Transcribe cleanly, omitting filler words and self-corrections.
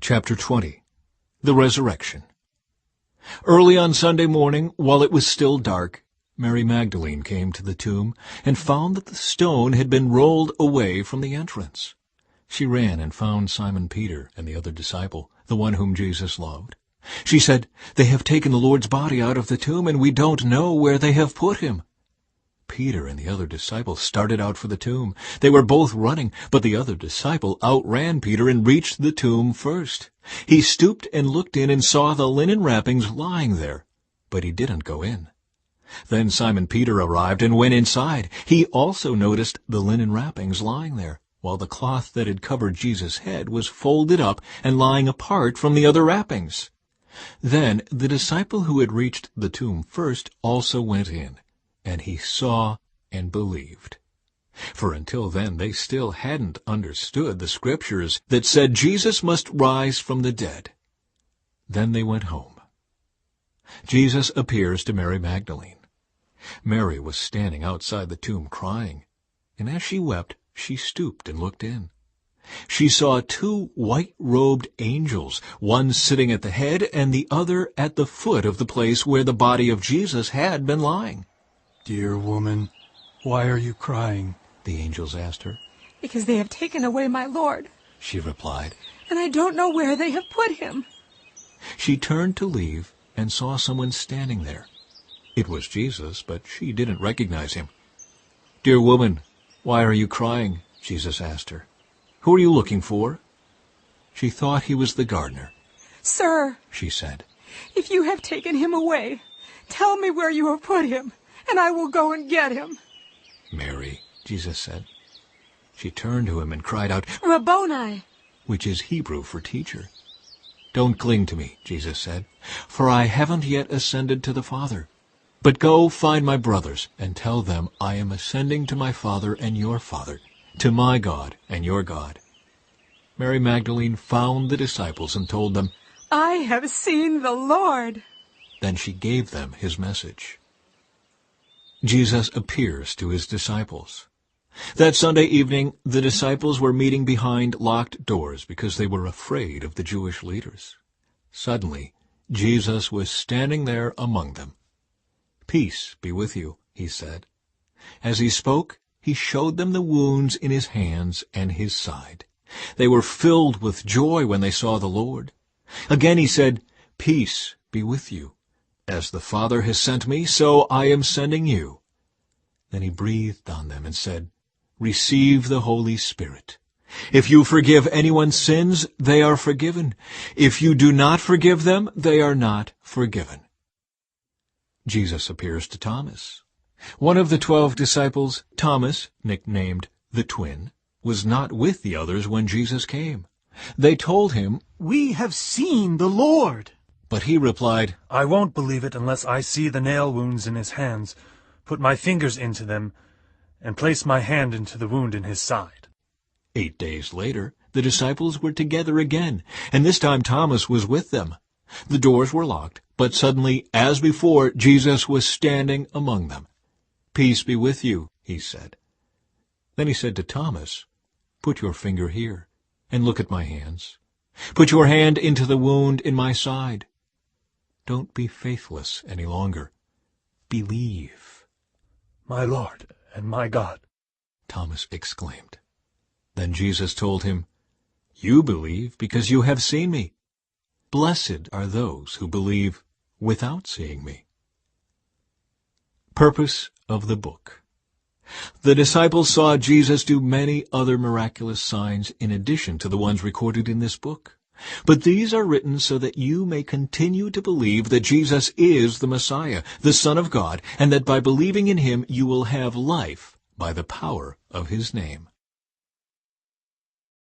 Chapter 20. The Resurrection. Early on Sunday morning, while it was still dark, Mary Magdalene came to the tomb and found that the stone had been rolled away from the entrance. She ran and found Simon Peter and the other disciple, the one whom Jesus loved. She said, "They have taken the Lord's body out of the tomb, and we don't know where they have put him." Peter and the other disciple started out for the tomb. They were both running, but the other disciple outran Peter and reached the tomb first. He stooped and looked in and saw the linen wrappings lying there, but he didn't go in. Then Simon Peter arrived and went inside. He also noticed the linen wrappings lying there, while the cloth that had covered Jesus' head was folded up and lying apart from the other wrappings. Then the disciple who had reached the tomb first also went in, and he saw and believed. For until then they still hadn't understood the scriptures that said Jesus must rise from the dead. Then they went home. Jesus appears to Mary Magdalene. Mary was standing outside the tomb crying, and as she wept, she stooped and looked in. She saw two white-robed angels, one sitting at the head and the other at the foot of the place where the body of Jesus had been lying. "Dear woman, why are you crying?" the angels asked her. "Because they have taken away my Lord," she replied. "and I don't know where they have put him." She turned to leave and saw someone standing there. It was Jesus, but she didn't recognize him. "Dear woman, why are you crying?" Jesus asked her. "Who are you looking for?" She thought he was the gardener. "Sir," she said, "if you have taken him away, tell me where you have put him, and I will go and get him." "Mary," Jesus said. She turned to him and cried out, "Rabboni," which is Hebrew for teacher. "Don't cling to me," Jesus said, "for I haven't yet ascended to the Father. But go find my brothers and tell them I am ascending to my Father and your Father, to my God and your God." Mary Magdalene found the disciples and told them, "I have seen the Lord." Then she gave them his message. Jesus appears to his disciples. That Sunday evening, the disciples were meeting behind locked doors because they were afraid of the Jewish leaders. Suddenly, Jesus was standing there among them. "Peace be with you," he said. As he spoke, he showed them the wounds in his hands and his side. They were filled with joy when they saw the Lord. Again he said, "Peace be with you. As the Father has sent me, so I am sending you." Then he breathed on them and said, "Receive the Holy Spirit. If you forgive anyone's sins, they are forgiven. If you do not forgive them, they are not forgiven." Jesus appears to Thomas. One of the 12 disciples, Thomas, nicknamed the Twin, was not with the others when Jesus came. They told him, "We have seen the Lord." But he replied, "I won't believe it unless I see the nail wounds in his hands, put my fingers into them, and place my hand into the wound in his side." 8 days later, the disciples were together again, and this time Thomas was with them. The doors were locked, but suddenly, as before, Jesus was standing among them. "Peace be with you," he said. Then he said to Thomas, "Put your finger here, and look at my hands. Put your hand into the wound in my side. Don't be faithless any longer. Believe." "My Lord and my God," Thomas exclaimed. Then Jesus told him, "You believe because you have seen me. Blessed are those who believe without seeing me." Purpose of the book. The disciples saw Jesus do many other miraculous signs in addition to the ones recorded in this book. But these are written so that you may continue to believe that Jesus is the Messiah, the Son of God, and that by believing in him you will have life by the power of his name.